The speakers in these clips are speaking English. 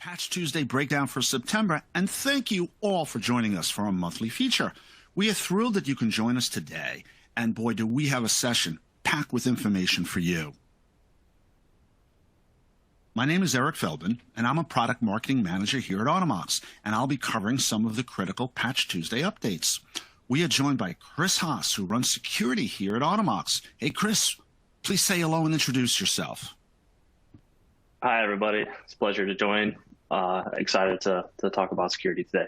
Patch Tuesday breakdown for September, and thank you all for joining us for our monthly feature. We are thrilled that you can join us today, and boy, do we have a session packed with information for you. My name is Eric Feldman, and I'm a product marketing manager here at Automox, and I'll be covering some of the critical Patch Tuesday updates. We are joined by Chris Haas, who runs security here at Automox. Hey, Chris, please say hello and introduce yourself. Hi, everybody. It's a pleasure to join. Excited to talk about security today.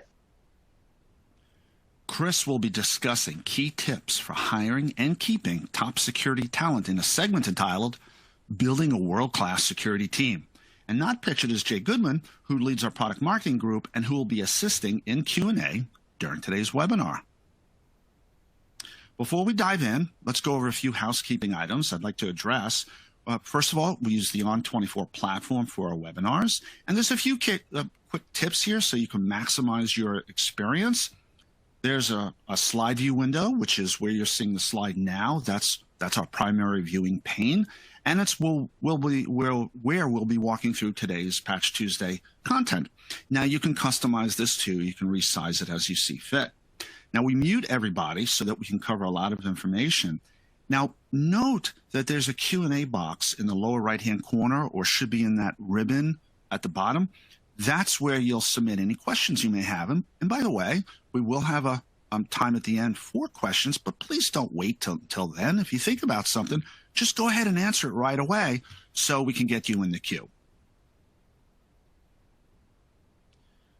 Chris will be discussing key tips for hiring and keeping top security talent in a segment entitled Building a World-Class Security Team. And not pictured is Jay Goodman, who leads our product marketing group and who will be assisting in Q&A during today's webinar. Before we dive in, let's go over a few housekeeping items I'd like to address. First of all, we use the On24 platform for our webinars, and there's a few quick tips here so you can maximize your experience. There's a slide view window, which is where you're seeing the slide now. That's our primary viewing pane, and it's where we'll be walking through today's Patch Tuesday content. Now you can customize this too. You can resize it as you see fit. Now we mute everybody so that we can cover a lot of information. Now, note that there's a Q&A box in the lower right-hand corner, or should be in that ribbon at the bottom. That's where you'll submit any questions you may have. And by the way, we will have a time at the end for questions, but please don't wait till then. If you think about something, just go ahead and answer it right away so we can get you in the queue.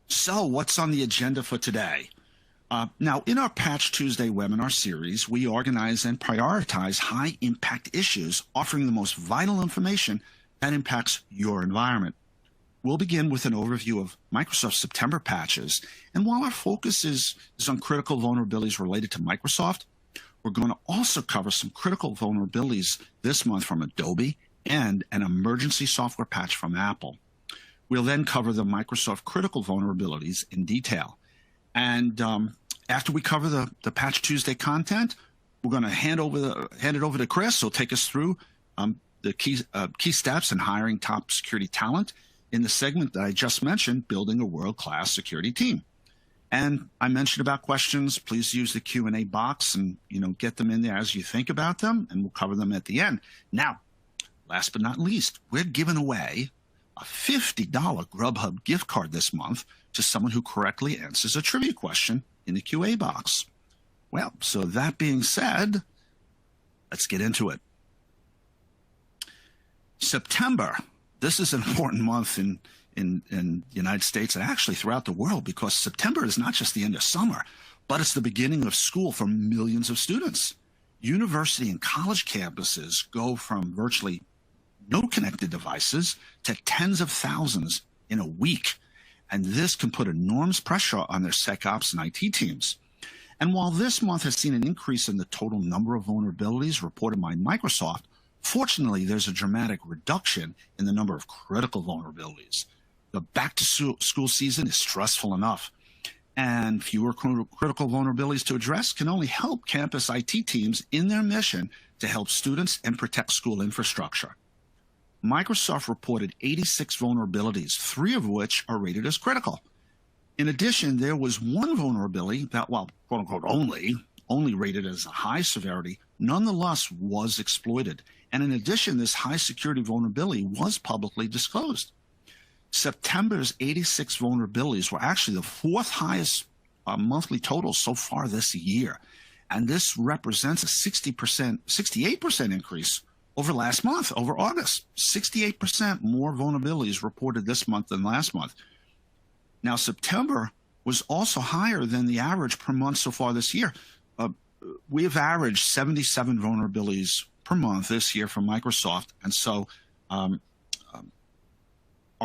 So what's on the agenda for today? Now, in our Patch Tuesday webinar series, we organize and prioritize high-impact issues, offering the most vital information that impacts your environment. We'll begin with an overview of Microsoft September patches, and while our focus is on critical vulnerabilities related to Microsoft, we're going to also cover some critical vulnerabilities this month from Adobe and an emergency software patch from Apple. We'll then cover the Microsoft critical vulnerabilities in detail. And after we cover the Patch Tuesday content, we're going to hand it over to Chris, who'll take us through the key steps in hiring top security talent in the segment that I just mentioned, building a world-class security team. And I mentioned about questions. Please use the Q&A box and get them in there as you think about them, and we'll cover them at the end. Now, last but not least, we're giving away a $50 Grubhub gift card this month to someone who correctly answers a trivia question in the QA box. Well, so that being said, let's get into it. September, this is an important month in the United States and actually throughout the world, because September is not just the end of summer, but it's the beginning of school for millions of students. University and college campuses go from virtually no connected devices to tens of thousands in a week. And this can put enormous pressure on their SecOps and IT teams. And while this month has seen an increase in the total number of vulnerabilities reported by Microsoft, fortunately, there's a dramatic reduction in the number of critical vulnerabilities. The back-to-school season is stressful enough, and fewer critical vulnerabilities to address can only help campus IT teams in their mission to help students and protect school infrastructure. Microsoft reported 86 vulnerabilities, 3 of which are rated as critical. In addition, there was one vulnerability that, well, quote unquote, only rated as a high severity, nonetheless was exploited. And in addition, this high security vulnerability was publicly disclosed. September's 86 vulnerabilities were actually the 4th highest monthly total so far this year. And this represents a 68% increase over last month, over August. 68% more vulnerabilities reported this month than last month. Now, September was also higher than the average per month so far this year. We have averaged 77 vulnerabilities per month this year from Microsoft, and so our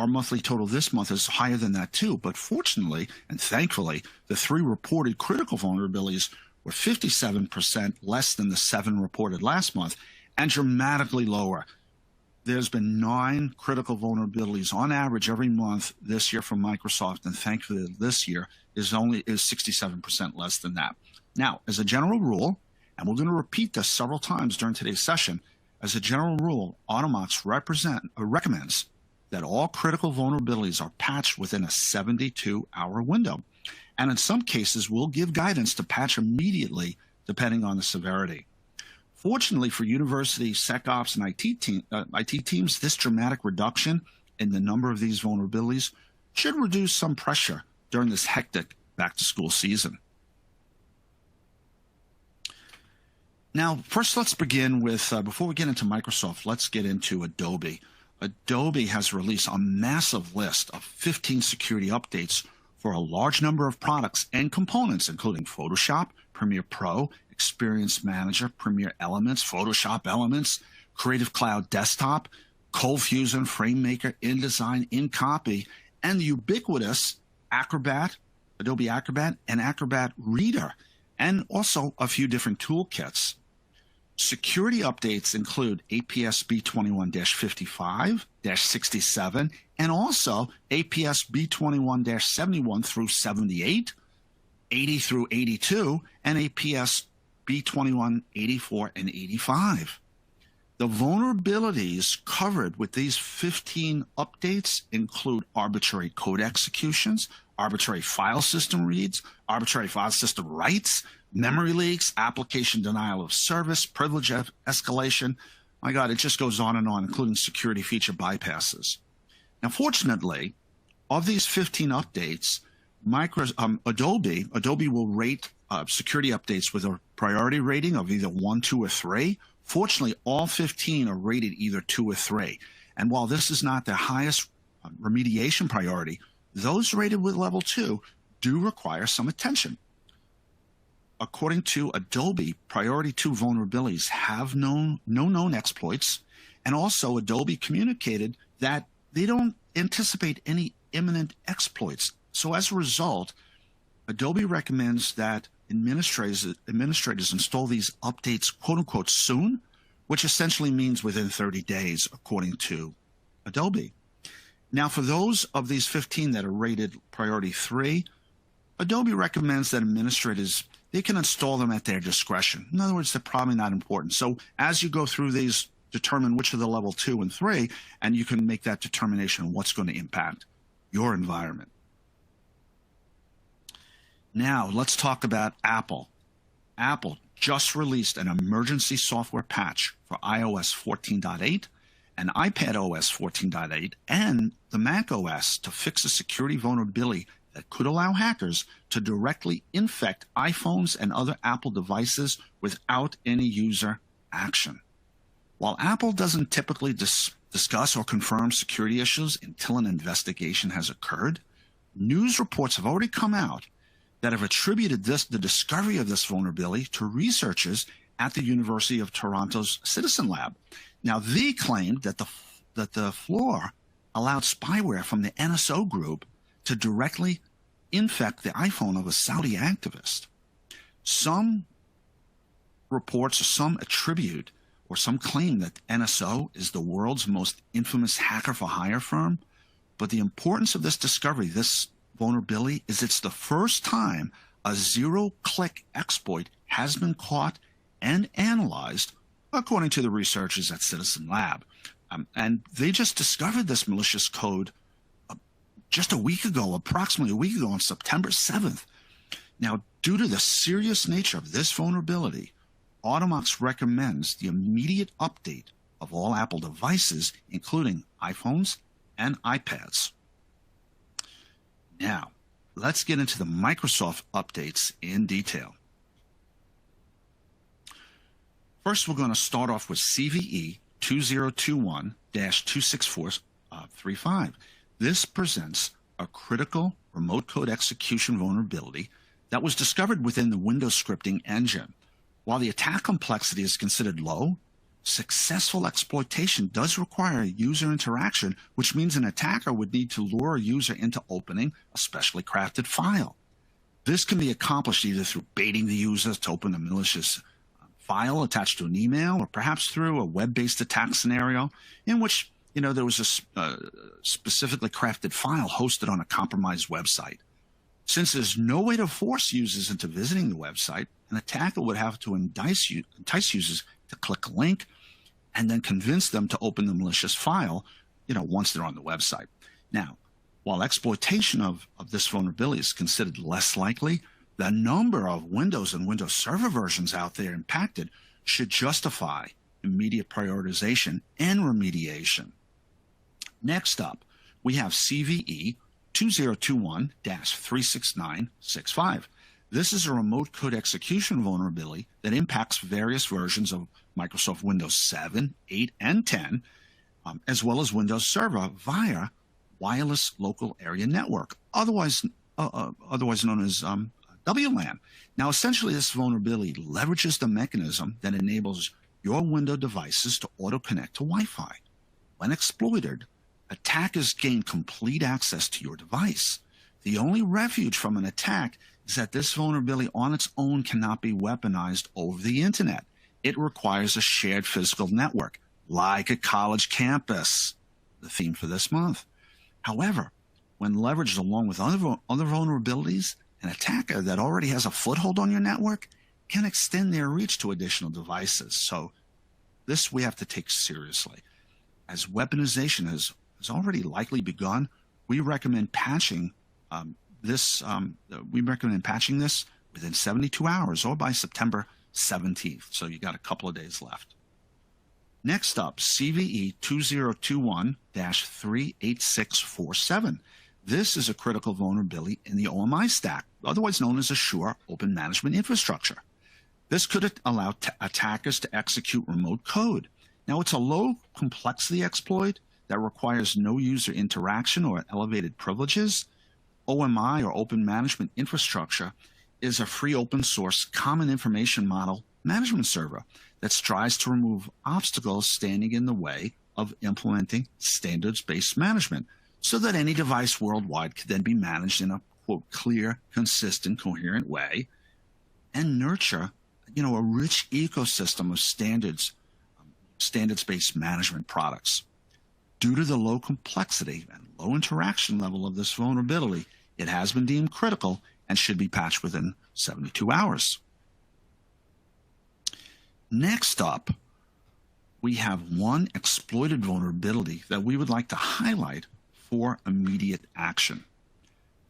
monthly total this month is higher than that too. But fortunately and thankfully, the 3 reported critical vulnerabilities were 57% less than the 7 reported last month, and dramatically lower. There's been 9 critical vulnerabilities on average every month this year from Microsoft, and thankfully this year is 67% less than that. Now, as a general rule, and we're going to repeat this several times during today's session, as a general rule, Automox recommends that all critical vulnerabilities are patched within a 72-hour window. And in some cases, we'll give guidance to patch immediately, depending on the severity. Fortunately for university SecOps and IT teams, this dramatic reduction in the number of these vulnerabilities should reduce some pressure during this hectic back-to-school season. Now, first, let's begin with, before we get into Microsoft, let's get into Adobe. Adobe has released a massive list of 15 security updates for a large number of products and components, including Photoshop, Premiere Pro, Experience Manager, Premiere Elements, Photoshop Elements, Creative Cloud Desktop, ColdFusion, FrameMaker, InDesign, InCopy, and the ubiquitous Acrobat, Adobe Acrobat, and Acrobat Reader, and also a few different toolkits. Security updates include APS B21-55, -67, and also APS B21-71 through 78, 80 through 82, and APS B21, 84, and 85. The vulnerabilities covered with these 15 updates include arbitrary code executions, arbitrary file system reads, arbitrary file system writes, memory leaks, application denial of service, privilege escalation. My God, it just goes on, including security feature bypasses. Now, fortunately, of these 15 updates, Adobe will rate security updates with a priority rating of either 1, 2, or 3. Fortunately, all 15 are rated either 2 or 3. And while this is not the highest remediation priority, those rated with level 2 do require some attention. According to Adobe, priority 2 vulnerabilities have no known exploits, and also Adobe communicated that they don't anticipate any imminent exploits. So as a result, Adobe recommends that administrators install these updates, quote unquote, soon, which essentially means within 30 days, according to Adobe. Now, for those of these 15 that are rated priority 3, Adobe recommends that administrators, they can install them at their discretion. In other words, they're probably not important. So as you go through these, determine which are the level 2 and 3, and you can make that determination on what's going to impact your environment. Now, let's talk about Apple. Apple just released an emergency software patch for iOS 14.8 and iPadOS 14.8 and the macOS to fix a security vulnerability that could allow hackers to directly infect iPhones and other Apple devices without any user action. While Apple doesn't typically discuss or confirm security issues until an investigation has occurred, news reports have already come out that have attributed the discovery of this vulnerability to researchers at the University of Toronto's Citizen Lab. Now, they claimed that the flaw allowed spyware from the NSO group to directly infect the iPhone of a Saudi activist. Some reports or some attribute or some claim that NSO is the world's most infamous hacker-for-hire firm, but the importance of this discovery, this vulnerability, is it's the first time a zero-click exploit has been caught and analyzed, according to the researchers at Citizen Lab. And they just discovered this malicious code just a week ago, approximately a week ago, on September 7th. Now, due to the serious nature of this vulnerability, Automox recommends the immediate update of all Apple devices, including iPhones and iPads. Now, let's get into the Microsoft updates in detail. First, we're going to start off with CVE 2021-26435. This presents a critical remote code execution vulnerability that was discovered within the Windows scripting engine. While the attack complexity is considered low, successful exploitation does require user interaction, which means an attacker would need to lure a user into opening a specially crafted file. This can be accomplished either through baiting the user to open a malicious file attached to an email, or perhaps through a web-based attack scenario in which there was a specifically crafted file hosted on a compromised website. Since there's no way to force users into visiting the website, an attacker would have to entice users to click a link and then convince them to open the malicious file, once they're on the website. Now, while exploitation of this vulnerability is considered less likely, the number of Windows and Windows Server versions out there impacted should justify immediate prioritization and remediation. Next up, we have CVE 2021-36965. This is a remote code execution vulnerability that impacts various versions of Microsoft Windows 7, 8, and 10, as well as Windows Server via wireless local area network, otherwise known as WLAN. Now, essentially, this vulnerability leverages the mechanism that enables your Windows devices to auto-connect to Wi-Fi. When exploited, attackers gain complete access to your device. The only refuge from an attack is that this vulnerability on its own cannot be weaponized over the internet. It requires a shared physical network, like a college campus, the theme for this month. However, when leveraged along with other vulnerabilities, an attacker that already has a foothold on your network can extend their reach to additional devices. So this we have to take seriously. As weaponization has already likely begun, we recommend patching this within 72 hours or by September 17th. So you got a couple of days left. Next up, CVE 2021-38647. This is a critical vulnerability in the OMI stack, otherwise known as Azure Open Management Infrastructure. This could allow attackers to execute remote code. Now, it's a low complexity exploit that requires no user interaction or elevated privileges. OMI, or Open Management Infrastructure, is a free open source common information model management server that strives to remove obstacles standing in the way of implementing standards-based management so that any device worldwide can then be managed in a, quote, clear, consistent, coherent way and nurture, a rich ecosystem of standards-based management products. Due to the low complexity and low interaction level of this vulnerability, it has been deemed critical and should be patched within 72 hours. Next up, we have one exploited vulnerability that we would like to highlight for immediate action.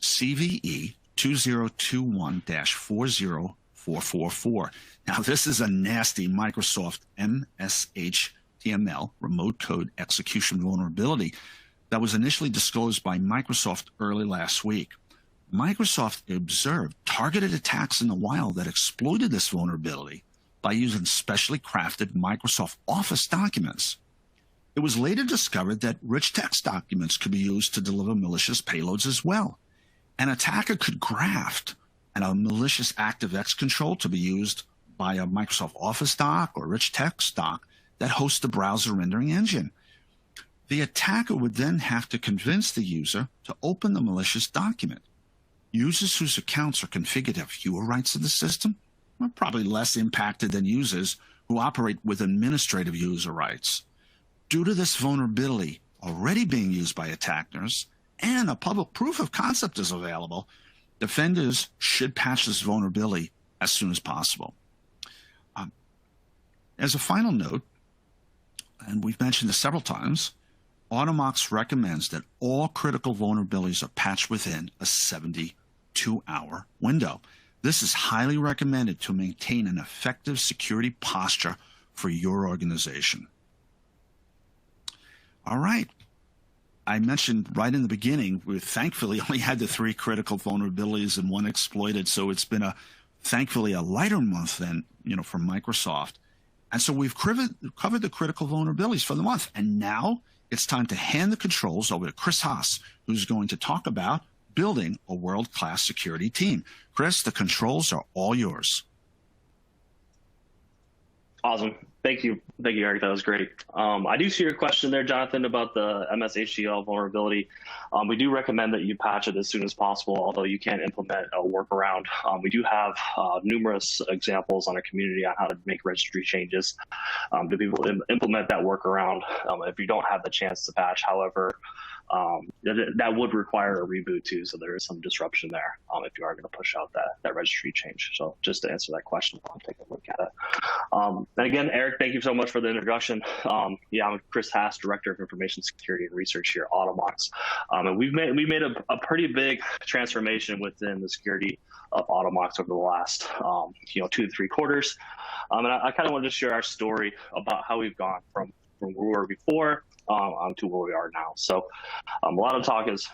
CVE 2021-40444. Now, this is a nasty Microsoft MSHTML remote code execution vulnerability that was initially disclosed by Microsoft early last week. Microsoft observed targeted attacks in the wild that exploited this vulnerability by using specially crafted Microsoft Office documents. It was later discovered that rich text documents could be used to deliver malicious payloads as well. An attacker could graft a malicious ActiveX control to be used by a Microsoft Office doc or rich text doc that hosts the browser rendering engine. The attacker would then have to convince the user to open the malicious document. Users whose accounts are configured to have fewer rights in the system are probably less impacted than users who operate with administrative user rights. Due to this vulnerability already being used by attackers and a public proof of concept is available, defenders should patch this vulnerability as soon as possible. As a final note, and we've mentioned this several times, Automox recommends that all critical vulnerabilities are patched within a 72-hour window. This is highly recommended to maintain an effective security posture for your organization. All right. I mentioned right in the beginning, we thankfully only had the 3 critical vulnerabilities and 1 exploited, so it's been thankfully a lighter month than, for Microsoft. And so we've covered the critical vulnerabilities for the month, and now it's time to hand the controls over to Chris Haas, who's going to talk about building a world-class security team. Chris, the controls are all yours. Awesome. Thank you, Eric. That was great. I do see your question there, Jonathan, about the MSHTML vulnerability. We do recommend that you patch it as soon as possible, although you can implement a workaround. We do have numerous examples on our community on how to make registry changes to be able to implement that workaround if you don't have the chance to patch. However, that would require a reboot too. So there is some disruption there if you are going to push out that registry change. So just to answer that question, I'll take a look at it. And again, Eric, thank you so much for the introduction. Yeah, I'm Chris Haas, Director of Information Security and Research here at Automox. And we made a pretty big transformation within the security of Automox over the last 2 to 3 quarters. And I kind of wanted to share our story about how we've gone from where we were before to where we are now. So a lot of talk is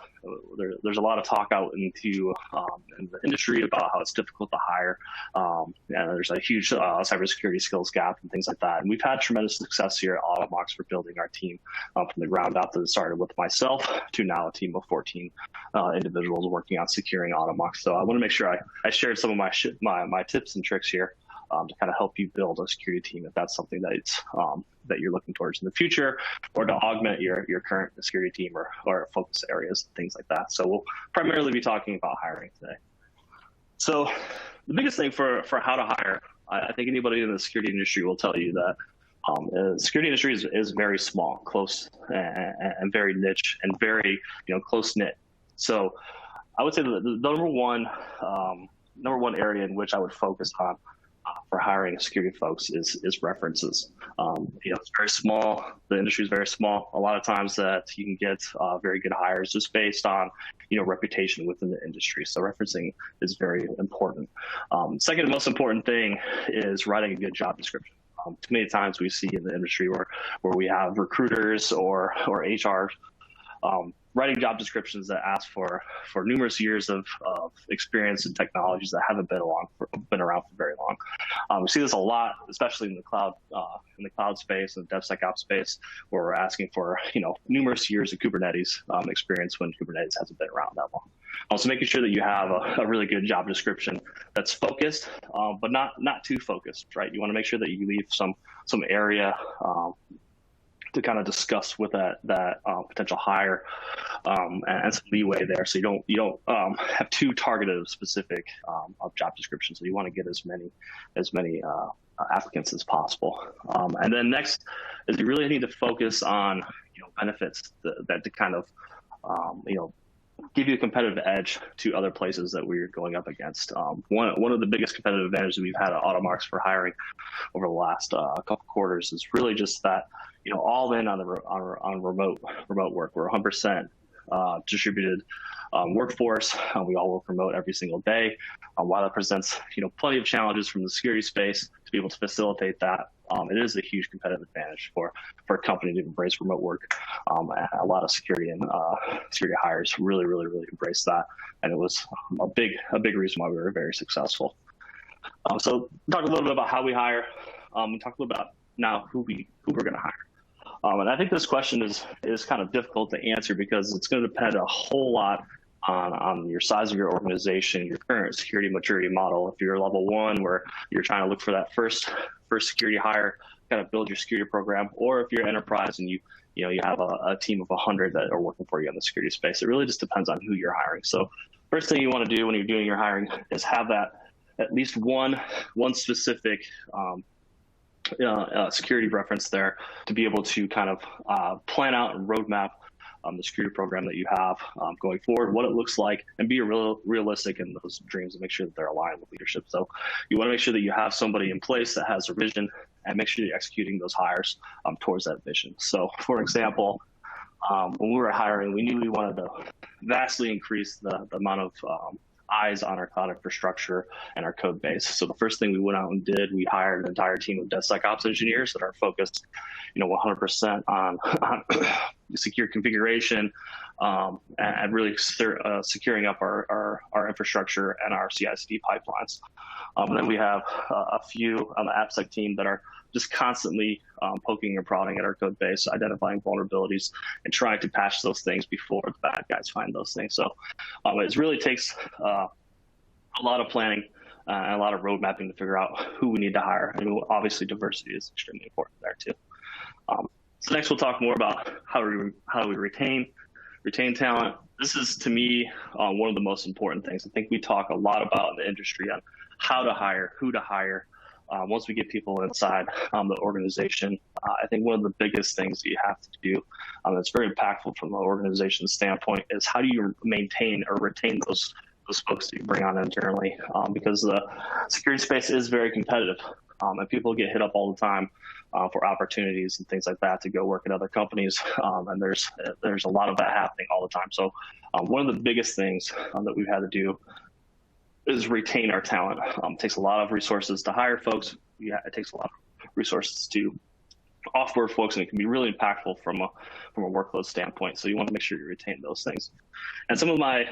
there's a lot of talk out in the industry about how it's difficult to hire, and there's a huge cybersecurity skills gap and things like that. And we've had tremendous success here at Automox for building our team from the ground up. That started with myself to now a team of 14 individuals working on securing Automox. So I want to make sure I shared some of my tips and tricks here to kind of help you build a security team if that's something that you're looking towards in the future, or to augment your current security team or focus areas, things like that. So we'll primarily be talking about hiring today. So the biggest thing for how to hire, I think anybody in the security industry will tell you that the security industry is very small, close, and very niche and very close knit. So I would say the number one area in which I would focus on for hiring security folks is references. It's very small. The industry is very small. A lot of times that you can get very good hires just based on reputation within the industry. So referencing is very important. Second most important thing is writing a good job description. Too many times we see in the industry where we have recruiters or HR writing job descriptions that ask for numerous years of experience in technologies that haven't been around for very long. We see this a lot, especially in the cloud space and DevSecOps space, where we're asking for numerous years of Kubernetes experience when Kubernetes hasn't been around that long. Also, making sure that you have a really good job description that's focused, but not too focused, right? You want to make sure that you leave some area to kind of discuss with that potential hire and some leeway there, so you don't have too targeted of specific of job descriptions. So you want to get as many applicants as possible. And then next is you really need to focus on benefits that to kind of give you a competitive edge to other places that we're going up against. One of the biggest competitive advantages we've had at Automox for hiring over the last couple quarters is really just that all in on remote work. We're 100% distributed workforce. We all work remote every single day. While that presents plenty of challenges from the security space to be able to facilitate that, it is a huge competitive advantage for a company to embrace remote work. A lot of security hires really embrace that, and it was a big reason why we were very successful. So talk a little bit about how we hire. We talk a little about now who we're going to hire. And I think this question is kind of difficult to answer because it's going to depend a whole lot on your size of your organization, your current security maturity model. If you're level 1, where you're trying to look for that first security hire, kind of build your security program, or if you're enterprise and you have a team of 100 that are working for you in the security space. It really just depends on who you're hiring. So first thing you want to do when you're doing your hiring is have that at least one specific security reference there to be able to kind of plan out and roadmap the security program that you have going forward, what it looks like, and be realistic in those dreams and make sure that they're aligned with leadership. So you want to make sure that you have somebody in place that has a vision and make sure you're executing those hires towards that vision. So for example, when we were hiring, we knew we wanted to vastly increase the amount of eyes on our cloud infrastructure and our code base. So the first thing we went out and did, we hired an entire team of DevSecOps engineers that are focused, 100% on secure configuration and really securing up our infrastructure and our CI/CD pipelines. And then we have a few on the AppSec team that are just constantly poking and prodding at our code base, identifying vulnerabilities, and trying to patch those things before the bad guys find those things. So it really takes a lot of planning and a lot of road mapping to figure out who we need to hire. And obviously diversity is extremely important there too. So next we'll talk more about how do we retain talent. This is, to me, one of the most important things. I think we talk a lot about in the industry on how to hire, who to hire, once we get people inside the organization, I think one of the biggest things that you have to do that's very impactful from the organization standpoint is how do you maintain or retain those folks that you bring on internally, because the security space is very competitive, and people get hit up all the time for opportunities and things like that to go work at other companies, and there's a lot of that happening all the time. So one of the biggest things that we've had to do is retain our talent. It takes a lot of resources to hire folks. It takes a lot of resources to offboard folks, and it can be really impactful from a workload standpoint. So you want to make sure you retain those things. And some of my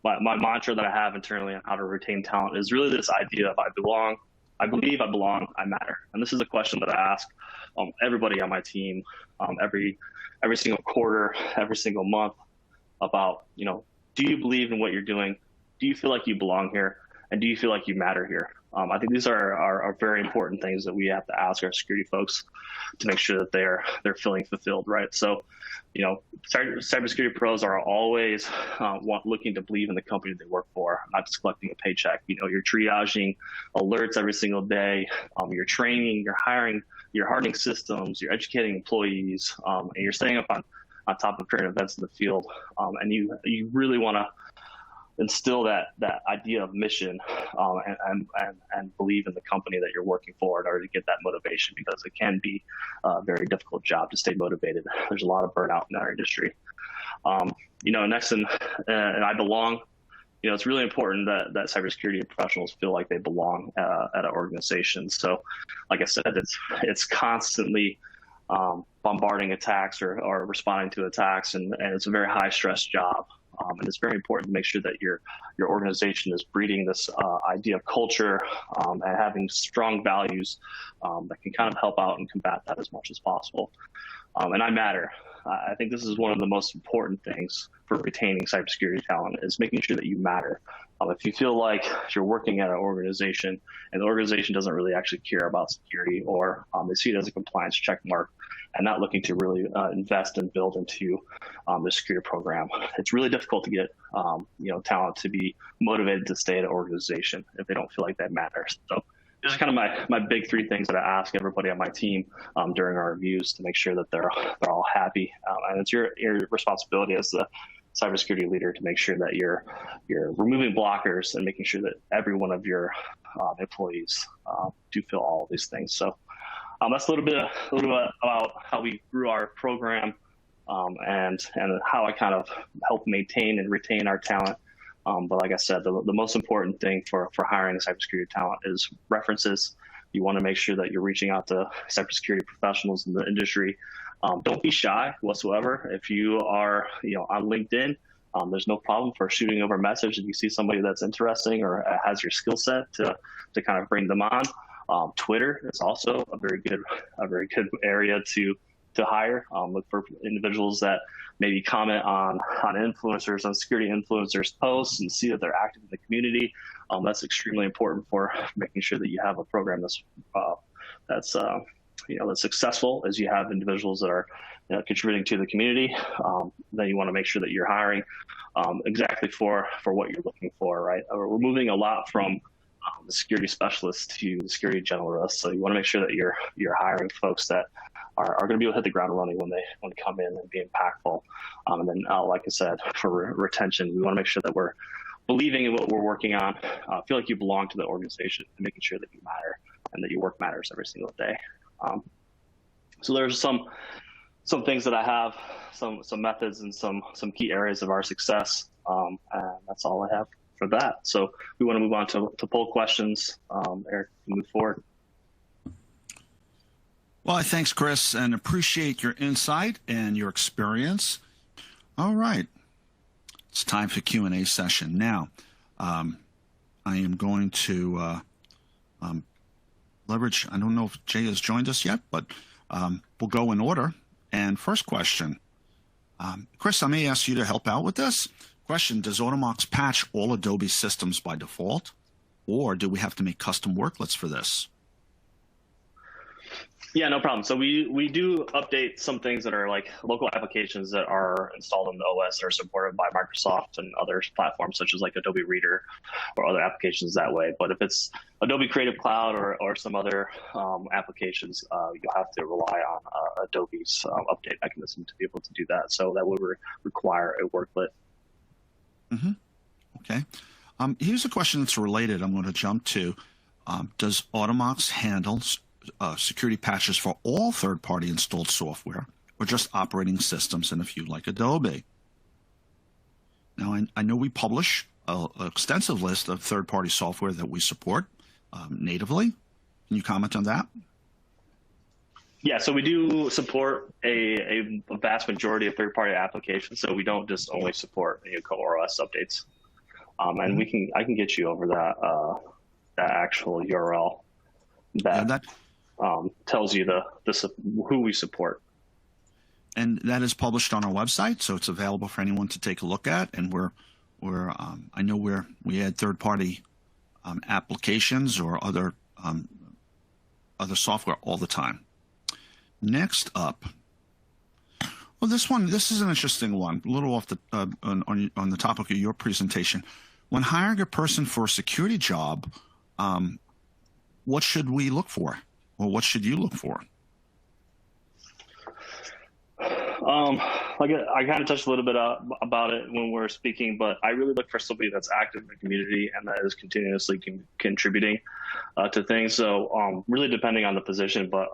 my mantra that I have internally on how to retain talent is really this idea of I belong, I believe, I belong, I matter. And this is a question that I ask everybody on my team every single quarter, every single month about, do you believe in what you're doing? Do you feel like you belong here? And do you feel like you matter here? I think these are very important things that we have to ask our security folks to make sure that they're feeling fulfilled, right? So, cybersecurity pros are always looking to believe in the company they work for, not just collecting a paycheck. You're triaging alerts every single day. You're training, you're hiring, you're hardening systems, you're educating employees, and you're staying up on top of current events in the field. And you really want to instill that idea of mission and believe in the company that you're working for in order to get that motivation, because it can be a very difficult job to stay motivated. There's a lot of burnout in our industry. Next, and I belong. It's really important that cybersecurity professionals feel like they belong at an organization. So, like I said, it's constantly bombarding attacks or responding to attacks, and it's a very high stress job. And it's very important to make sure that your organization is breeding this idea of culture and having strong values that can kind of help out and combat that as much as possible. And I matter. I think this is one of the most important things for retaining cybersecurity talent is making sure that you matter. If you feel like you're working at an organization and the organization doesn't really actually care about security, or they see it as a compliance check mark and not looking to really invest and build into the security program, it's really difficult to get talent to be motivated to stay at an organization if they don't feel like that matters. So these are kind of my big three things that I ask everybody on my team during our reviews to make sure that they're all happy. And it's your responsibility as the cybersecurity leader to make sure that you're removing blockers and making sure that every one of your employees do feel all of these things. So that's a little bit about how we grew our program and how I kind of help maintain and retain our talent. But like I said, the most important thing for hiring cybersecurity talent is references. You want to make sure that you're reaching out to cybersecurity professionals in the industry. Don't be shy whatsoever. If you are on LinkedIn, there's no problem for shooting over a message if you see somebody that's interesting or has your skill set to kind of bring them on. Twitter is also a very good area to hire. Look for individuals that maybe comment on influencers, on security influencers' posts, and see that they're active in the community. That's extremely important for making sure that you have a program that's successful, as you have individuals that are contributing to the community. Then you want to make sure that you're hiring exactly for what you're looking for, right? We're moving a lot from the security specialist to the security generalist. So you want to make sure that you're hiring folks that are going to be able to hit the ground running when they come in and be impactful. And then, like I said, for retention, we want to make sure that we're believing in what we're working on, feel like you belong to the organization, and making sure that you matter and that your work matters every single day. So there's some things that I have, some methods and some key areas of our success. And that's all I have for that. So we want to move on to poll questions. Eric, move forward. Well, thanks, Chris, and appreciate your insight and your experience. All right. It's time for Q&A session. Now, I am going to leverage, I don't know if Jay has joined us yet, but we'll go in order. And first question, Chris, I may ask you to help out with this. Question, does Automox patch all Adobe systems by default, or do we have to make custom worklets for this? Yeah, no problem. So we do update some things that are like local applications that are installed in the OS that are supported by Microsoft and other platforms such as like Adobe Reader or other applications that way. But if it's Adobe Creative Cloud or some other applications, you'll have to rely on Adobe's update mechanism to be able to do that. So that would require a worklet. Mm-hmm. Okay. Here's a question that's related. I'm going to jump to, does Automox handle security patches for all third-party installed software or just operating systems and a few like Adobe? Now, I know we publish an extensive list of third-party software that we support natively. Can you comment on that? Yeah, so we do support a vast majority of third-party applications. So we don't just only support core OS updates. And I can get you over that actual URL that tells you who we support. And that is published on our website, so it's available for anyone to take a look at. And I know we add third-party applications or other software all the time. Next up, well, this is an interesting one. A little off the on the topic of your presentation. When hiring a person for a security job, what should we look for? Well, what should you look for? Like I kind of touched a little bit about it when we were speaking, but I really look for somebody that's active in the community and that is continuously contributing to things. So really depending on the position, but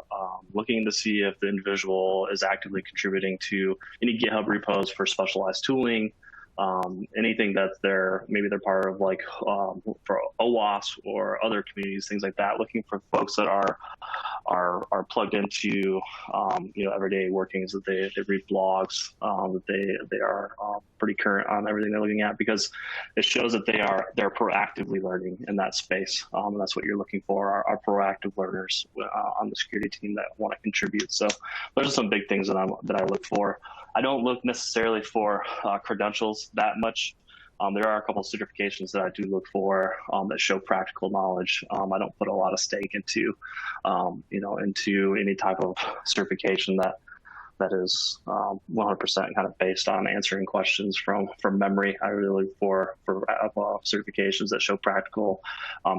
looking to see if the individual is actively contributing to any GitHub repos for specialized tooling, anything that maybe they're part of, like for OWASP or other communities, things like that. Looking for folks that are plugged into everyday workings, that they read blogs, that they are pretty current on everything they're looking at, because it shows that they're proactively learning in that space. And that's what you're looking for, are proactive learners on the security team that want to contribute. So those are some big things that I look for. I don't look necessarily for credentials that much. There are a couple of certifications that I do look for that show practical knowledge. I don't put a lot of stake into any type of certification that is 100% kind of based on answering questions from memory. I really look for certifications that show practical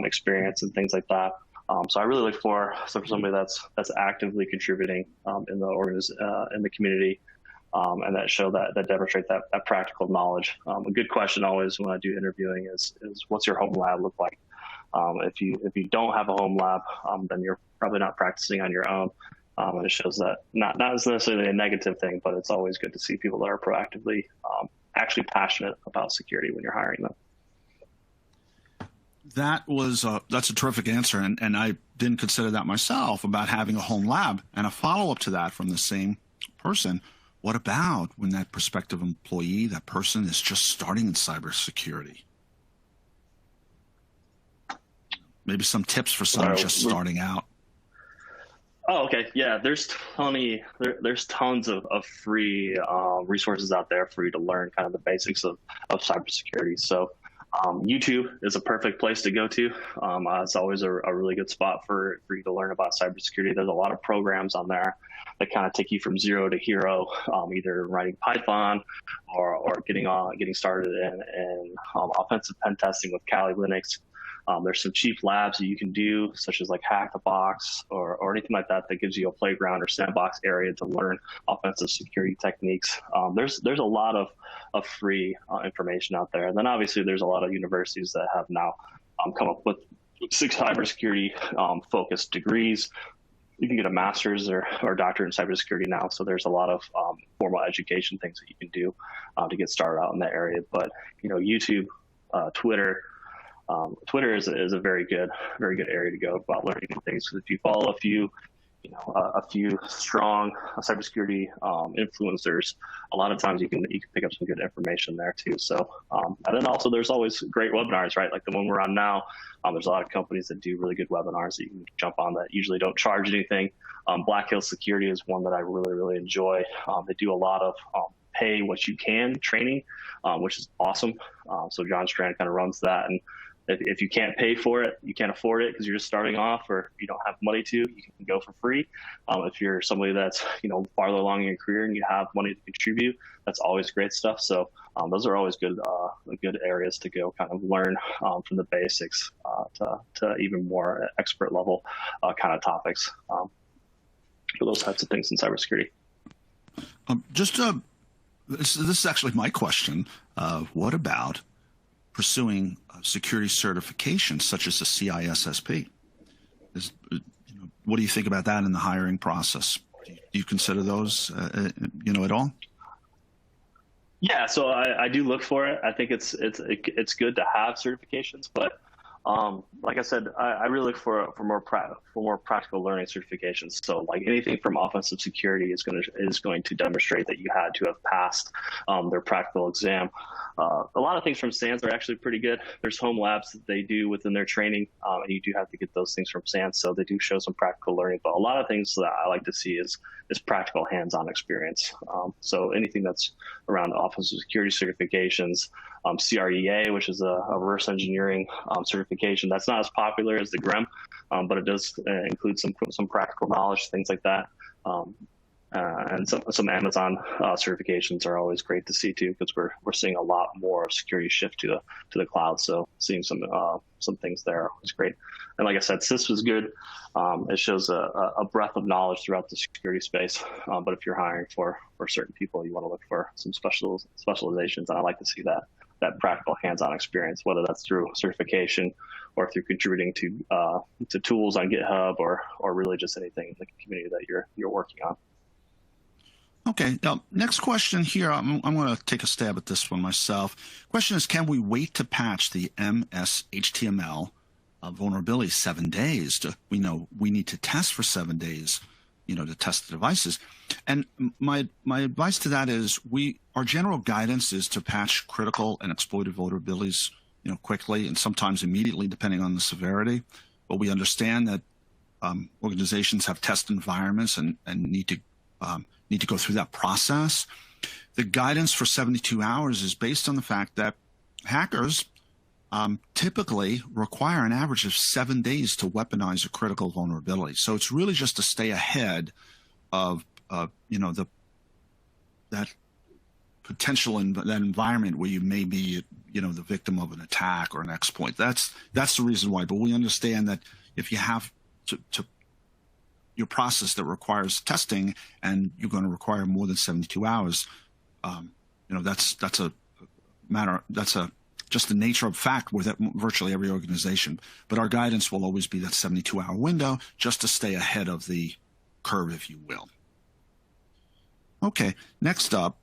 experience and things like that. So I really look for somebody that's actively contributing in the community. And that demonstrate that practical knowledge. A good question always when I do interviewing is what's your home lab look like? If you don't have a home lab, then you're probably not practicing on your own. And it shows that not necessarily a negative thing, but it's always good to see people that are proactively actually passionate about security when you're hiring them. That's a terrific answer, and I didn't consider that myself about having a home lab. And a follow-up to that from the same person: what about when that prospective employee, that person, is just starting in cybersecurity? Maybe some tips for someone just starting out. Oh, okay. Yeah, there's tons of free resources out there for you to learn kind of the basics of cybersecurity. So YouTube is a perfect place to go to. It's always a really good spot for you to learn about cybersecurity. There's a lot of programs on there that kind of take you from zero to hero, either writing Python or getting started in offensive pen testing with Kali Linux. There's some cheap labs that you can do, such as like Hack the Box or anything like that gives you a playground or sandbox area to learn offensive security techniques. There's a lot of free information out there. And then obviously there's a lot of universities that have now come up with 6 cybersecurity focused degrees. You can get a master's or doctorate in cybersecurity now. So there's a lot of formal education things that you can do to get started out in that area. But YouTube, Twitter. Twitter is a very good area to go about learning new things. If you follow a few strong cybersecurity influencers, a lot of times you can pick up some good information there too. So, and then also there's always great webinars, right? Like the one we're on now. There's a lot of companies that do really good webinars that you can jump on that usually don't charge anything. Black Hill Security is one that I really enjoy. They do a lot of pay what you can training, which is awesome. So John Strand kind of runs that, and if you can't pay for it, you can't afford it because you're just starting off, or you don't have money to, you can go for free. If you're somebody that's farther along in your career and you have money to contribute, that's always great stuff. So those are always good areas to go kind of learn from the basics to even more expert level kind of topics for those types of things in cybersecurity. This is actually my question. What about pursuing security certifications such as the CISSP? What do you think about that in the hiring process? Do you consider those, at all? Yeah, so I do look for it. I think it's good to have certifications, but like I said, I really look for more practical learning certifications. So like anything from offensive security is going to demonstrate that you had to have passed their practical exam. A lot of things from SANS are actually pretty good. There's home labs that they do within their training, and you do have to get those things from SANS. So they do show some practical learning, but a lot of things that I like to see is practical hands-on experience. So anything that's around offensive security certifications, CREA, which is a reverse engineering certification. That's not as popular as the GREM, but it does include some practical knowledge, things like that. And some Amazon certifications are always great to see too, because we're seeing a lot more security shift to the cloud. So seeing some things there is great. And like I said, CIS was good. It shows a breadth of knowledge throughout the security space. But if you're hiring for certain people, you want to look for some specializations, and I like to see that practical hands-on experience, whether that's through certification or through contributing to tools on GitHub or really just anything in the community that you're working on. Okay. Now, next question here. I'm going to take a stab at this one myself. Question is, can we wait to patch the MS-HTML vulnerability 7 days? We know we need to test for 7 days, to test the devices. And my advice to that is our general guidance is to patch critical and exploited vulnerabilities, quickly and sometimes immediately, depending on the severity. But we understand that organizations have test environments and need to go through that process. The guidance for 72 hours is based on the fact that hackers typically require an average of 7 days to weaponize a critical vulnerability. So it's really just to stay ahead of that potential in that environment where you may be the victim of an attack or an exploit. That's the reason why. But we understand that if you have to your process that requires testing and you're going to require more than 72 hours, that's just the nature of fact with virtually every organization. But our guidance will always be that 72-hour window, just to stay ahead of the curve, if you will. Okay, next up,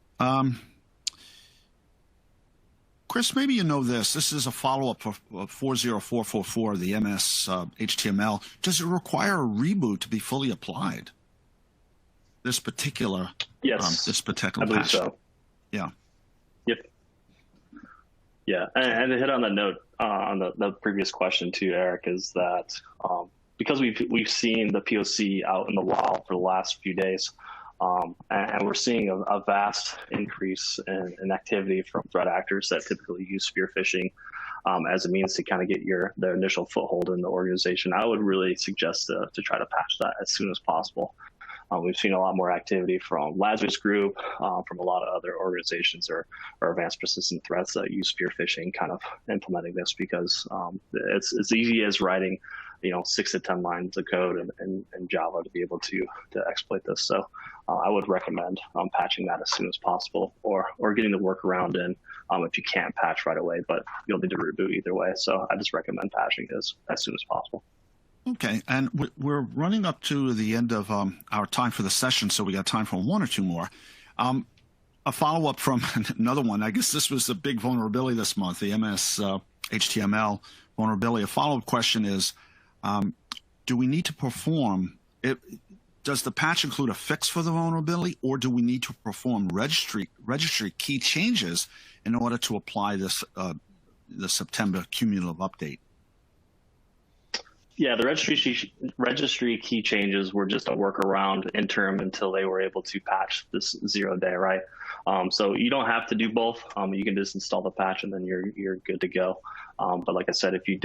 Chris, maybe you know this. This is a follow-up for 40444, the MS HTML. Does it require a reboot to be fully applied? This particular, yes, this particular I believe patch. so. Yeah. Yep. Yeah, and to hit on the note on the previous question too, Eric, is that because we've seen the POC out in the wild for the last few days, and we're seeing a vast increase in activity from threat actors that typically use spear phishing as a means to kind of get their initial foothold in the organization. I would really suggest to try to patch that as soon as possible. We've seen a lot more activity from Lazarus Group, from a lot of other organizations or advanced persistent threats that use spear phishing, kind of implementing this because it's as easy as writing 6 to 10 lines of code in Java to be able to exploit this. So I would recommend patching that as soon as possible, or getting the workaround in if you can't patch right away, but you'll need to reboot either way. So I just recommend patching as soon as possible. Okay, and we're running up to the end of our time for the session, so we got time for one or two more. A follow-up from another one. I guess this was the big vulnerability this month, the MS HTML vulnerability. A follow-up question is, do we need to perform it? Does the patch include a fix for the vulnerability, or do we need to perform registry key changes in order to apply this the September cumulative update? Yeah, the registry key changes were just a workaround interim until they were able to patch this 0-day, right? So you don't have to do both. You can just install the patch and then you're good to go. But like I said, if you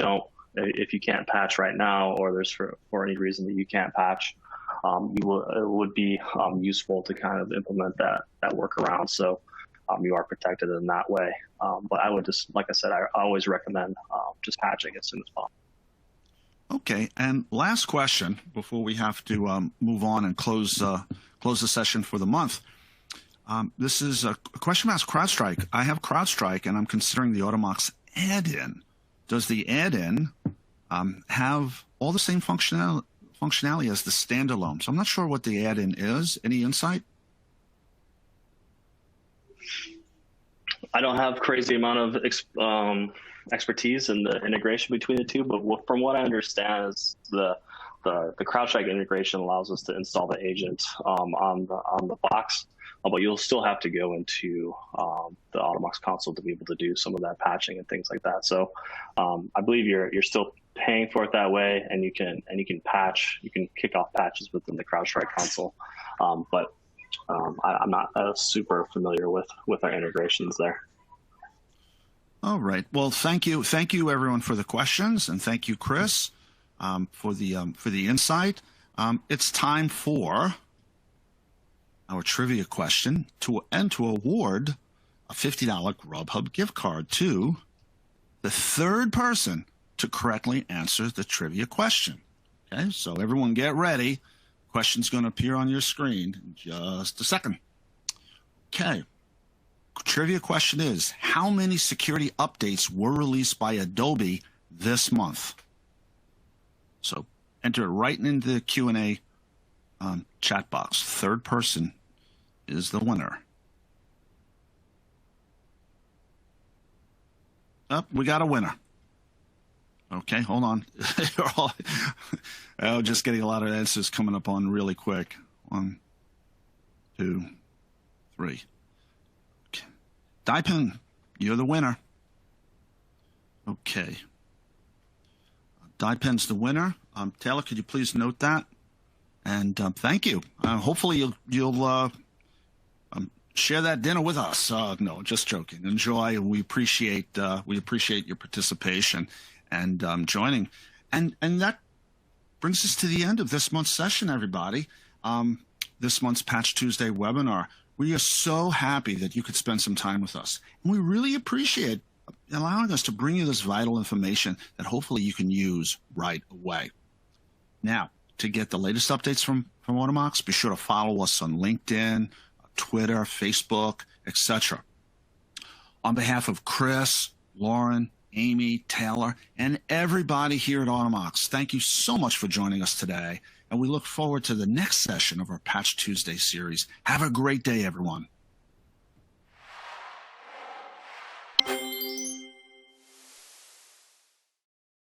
can't patch right now, or there's for any reason that you can't patch, it would be useful to kind of implement that workaround. So you are protected in that way. But I would just, like I said, I always recommend just patching as soon as possible. Okay, and last question before we have to move on and close the session for the month. This is a question about Crowdstrike. I have Crowdstrike, and I'm considering the Automox add-in. Does the add-in have all the same functionality as the standalone? So I'm not sure what the add-in is. Any insight? I don't have crazy amount of expertise in the integration between the two, but from what I understand is the Crowdstrike integration allows us to install the agent on the box, but you'll still have to go into the Automox console to be able to do some of that patching and things like that. So I believe you're still paying for it that way, and you can patch, you can kick off patches within the Crowdstrike console, but I'm not super familiar with our integrations there. All right. Well, thank you everyone for the questions, and thank you, Chris, for the insight. It's time for our trivia question to award a $50 Grubhub gift card to the third person to correctly answer the trivia question. Okay, so everyone get ready. Question's going to appear on your screen in just a second. Okay. Trivia question is, how many security updates were released by Adobe this month? So enter it right into the Q&A chat box. Third person is the winner. Oh, we got a winner. Okay, hold on. Just getting a lot of answers coming up on really quick. 1, 2, 3. Okay. Daipen, you're the winner. Okay. Daipen's the winner. Taylor, could you please note that? And thank you. Hopefully you'll share that dinner with us. No, just joking. Enjoy. We appreciate your participation and joining. And that brings us to the end of this month's session, everybody. This month's Patch Tuesday webinar. We are so happy that you could spend some time with us. And we really appreciate allowing us to bring you this vital information that hopefully you can use right away. Now, to get the latest updates from Automox, be sure to follow us on LinkedIn, Twitter, Facebook, etc. On behalf of Chris, Lauren, Amy, Taylor, and everybody here at Automox, thank you so much for joining us today, and we look forward to the next session of our Patch Tuesday series. Have a great day, everyone.